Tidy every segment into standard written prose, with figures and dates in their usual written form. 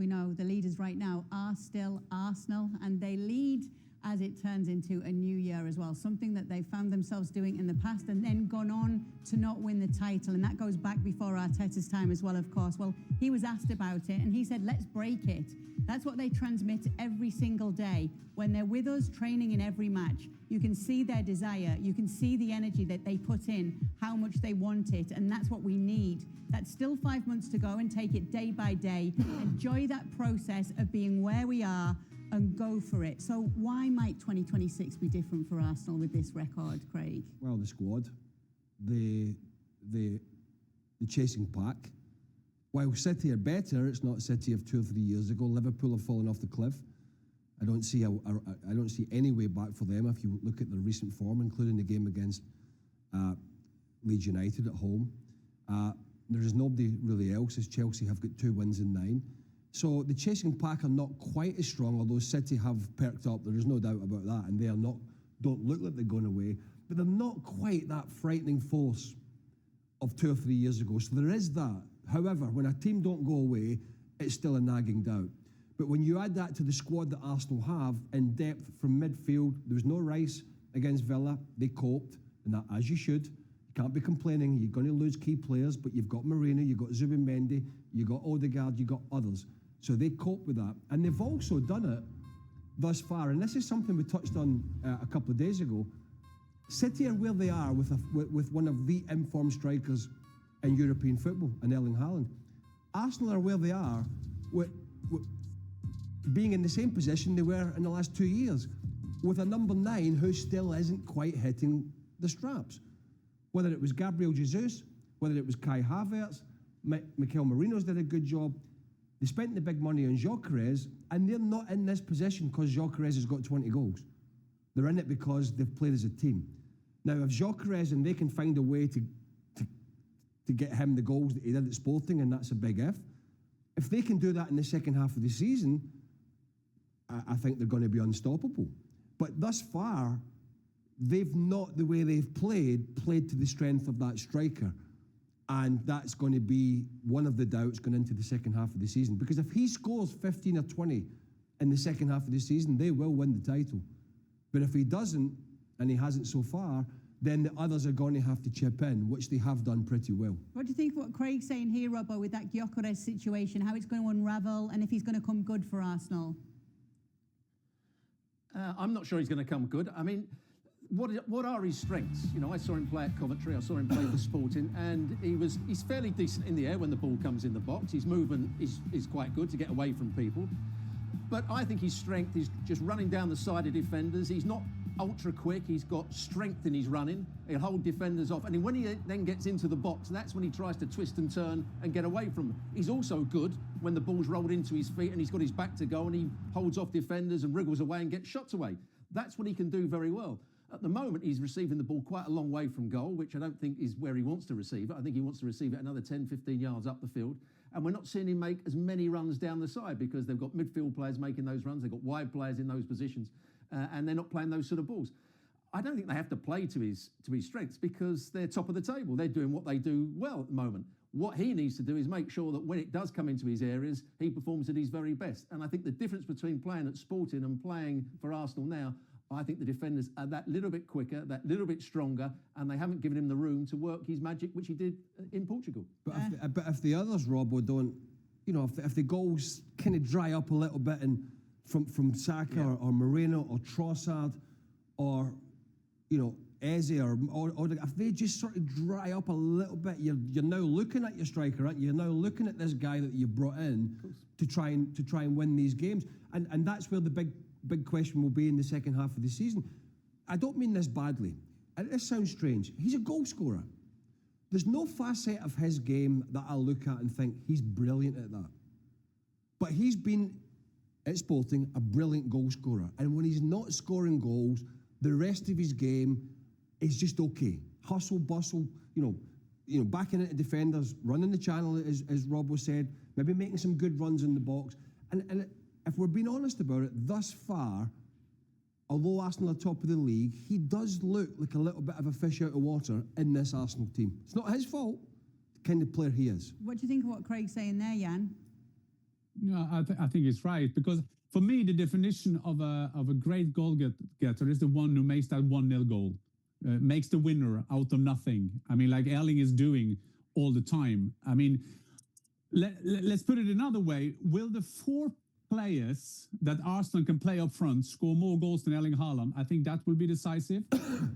we know, the leaders right now are still Arsenal, and they lead as it turns into a new year as well, something that they found themselves doing in the past and then gone on to not win the title. And that goes back before Arteta's time as well, of course. Well, he was asked about it and he said, let's break it. That's what they transmit every single day. When they're with us training in every match, you can see their desire, you can see the energy that they put in, how much they want it, and that's what we need. That's still 5 months to go, and take it day by day. Enjoy that process of being where we are and go for it. So why might 2026 be different for Arsenal with this record, Craig? Well, the squad, the chasing pack. While City are better, it's not City of 2 or 3 years ago. Liverpool have fallen off the cliff. I don't see any way back for them if you look at their recent form, including the game against Leeds United at home. There is nobody really else, as Chelsea have got 2 wins in 9. So the chasing pack are not quite as strong, although City have perked up. There is no doubt about that, and they are not, don't look like they're going away. But they're not quite that frightening force of 2 or 3 years ago. So there is that. However, when a team don't go away, it's still a nagging doubt. But when you add that to the squad that Arsenal have in depth from midfield, there was no Rice against Villa. They coped, and that, as you should. You can't be complaining. You're going to lose key players, but you've got Moreno, you've got Zubimendi, you've got Odegaard, you've got others. So they cope with that. And they've also done it thus far. And this is something we touched on a couple of days ago. City are where they are with one of the informed strikers in European football, in Erling Haaland. Arsenal are where they are with being in the same position they were in the last 2 years, with a number 9 who still isn't quite hitting the straps. Whether it was Gabriel Jesus, whether it was Kai Havertz, Mikel Merino's did a good job. They spent the big money on Gyökeres, and they're not in this position because Gyökeres has got 20 goals. They're in it because they've played as a team. Now, if Gyökeres and they can find a way to get him the goals that he did at Sporting, and that's a big if they can do that in the second half of the season, I think they're going to be unstoppable. But thus far, they've not, the way they've played to the strength of that striker. And that's going to be one of the doubts going into the second half of the season. Because if he scores 15 or 20 in the second half of the season, they will win the title. But if he doesn't, and he hasn't so far, then the others are going to have to chip in, which they have done pretty well. What do you think of what Craig's saying here, Robbo, with that Gyökeres situation, how it's going to unravel, and if he's going to come good for Arsenal? I'm not sure he's going to come good. I mean, what are his strengths? You know, I saw him play at Coventry, I saw him play for Sporting, and he's fairly decent in the air when the ball comes in the box. His movement is quite good to get away from people. But I think his strength is just running down the side of defenders. He's not ultra quick, he's got strength in his running. He'll hold defenders off, and when he then gets into the box, that's when he tries to twist and turn and get away from them. He's also good when the ball's rolled into his feet and he's got his back to go and he holds off defenders and wriggles away and gets shots away. That's what he can do very well. At the moment, he's receiving the ball quite a long way from goal, which I don't think is where he wants to receive it. I think he wants to receive it another 10, 15 yards up the field. And we're not seeing him make as many runs down the side because they've got midfield players making those runs, they've got wide players in those positions, and they're not playing those sort of balls. I don't think they have to play to his strengths because they're top of the table. They're doing what they do well at the moment. What he needs to do is make sure that when it does come into his areas, he performs at his very best. And I think the difference between playing at Sporting and playing for Arsenal now, I think the defenders are that little bit quicker, that little bit stronger, and they haven't given him the room to work his magic, which he did in Portugal. But if the others, Robbo, don't, you know, if the goals kind of dry up a little bit and from Saka or Moreno or Trossard or, you know, Eze or if they just sort of dry up a little bit, you're now looking at your striker, aren't you? You're now looking at this guy that you brought in to try and win these games, and that's where the big question will be in the second half of the season. I don't mean this badly, and this sounds strange. He's a goal scorer. There's no facet of his game that I'll look at and think he's brilliant at that. But he's been at Sporting a brilliant goal scorer, and when he's not scoring goals, the rest of his game is just okay. Hustle, bustle, you know, backing into defenders, running the channel, as Robbo said, maybe making some good runs in the box. And if we're being honest about it, thus far, although Arsenal are top of the league, he does look like a little bit of a fish out of water in this Arsenal team. It's not his fault, the kind of player he is. What do you think of what Craig's saying there, Jan? No, I think it's right, because for me the definition of a great goal getter is the one who makes that 1-0 goal, makes the winner out of nothing. I mean, like Erling is doing all the time. I mean, let's put it another way. Will the 4 players that Arsenal can play up front score more goals than Erling Haaland? I think that will be decisive.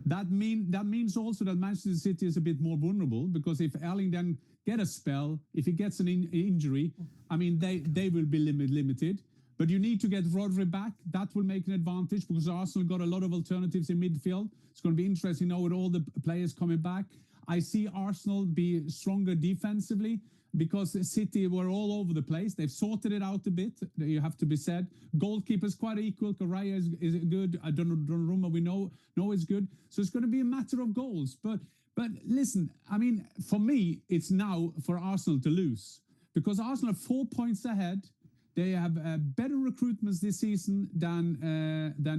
that means also that Manchester City is a bit more vulnerable, because if Erling then get a spell, if he gets an injury, I mean, they will be limited. But you need to get Rodri back. That will make an advantage, because Arsenal got a lot of alternatives in midfield. It's going to be interesting now with all the players coming back. I see Arsenal be stronger defensively, because City were all over the place. They've sorted it out a bit, you have to be said. Goalkeeper's quite equal. Correa is good. Donnarumma, we know is good. So it's going to be a matter of goals. But listen, I mean, for me, it's now for Arsenal to lose, because Arsenal are 4 points ahead. They have better recruitments this season than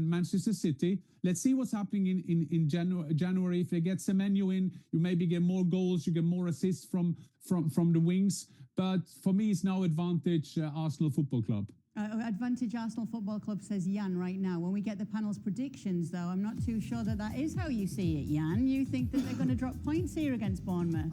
Manchester City. Let's see what's happening in January. If they get Semenyo in, you maybe get more goals, you get more assists from the wings. But for me, it's now advantage Arsenal Football Club. Advantage Arsenal Football Club, says Jan right now. When we get the panel's predictions, though, I'm not too sure that is how you see it, Jan. You think that they're going to drop points here against Bournemouth?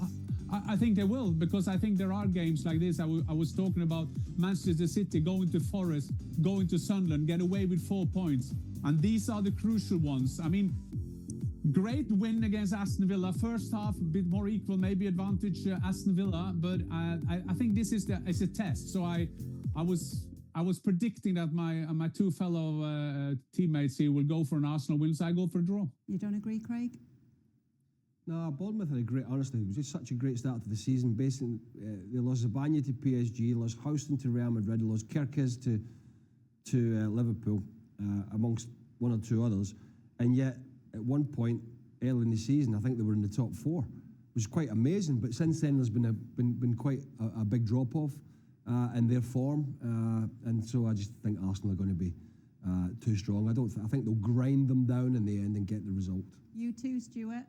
I think they will, because I think there are games like this. I was talking about Manchester City going to Forest, going to Sunderland, get away with 4 points. And these are the crucial ones. I mean, great win against Aston Villa. First half, a bit more equal, maybe advantage Aston Villa. But I think this is a test. So I was predicting that my 2 fellow teammates here will go for an Arsenal win, so I go for a draw. You don't agree, Craig? No, Bournemouth had honestly, it was just such a great start to the season. Basically, they lost Zabanya to PSG, lost Houston to Real Madrid, lost Kerkez to Liverpool, amongst 1 or 2 others. And yet, at one point early in the season, I think they were in the top 4, which is quite amazing. But since then, there's been quite a big drop-off in their form. And so I just think Arsenal are going to be too strong. I think they'll grind them down in the end and get the result. You too, Stuart?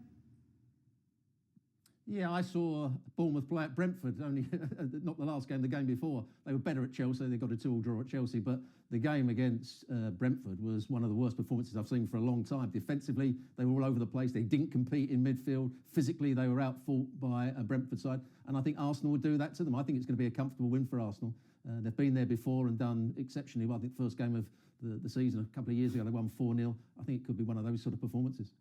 Yeah, I saw Bournemouth play at Brentford, only not the last game, the game before. They were better at Chelsea. They got a 2-2 draw at Chelsea. But the game against Brentford was one of the worst performances I've seen for a long time. Defensively, they were all over the place. They didn't compete in midfield. Physically, they were outfought by a Brentford side. And I think Arsenal would do that to them. I think it's going to be a comfortable win for Arsenal. They've been there before and done exceptionally well. I think the first game of the season a couple of years ago, they won 4-0. I think it could be one of those sort of performances.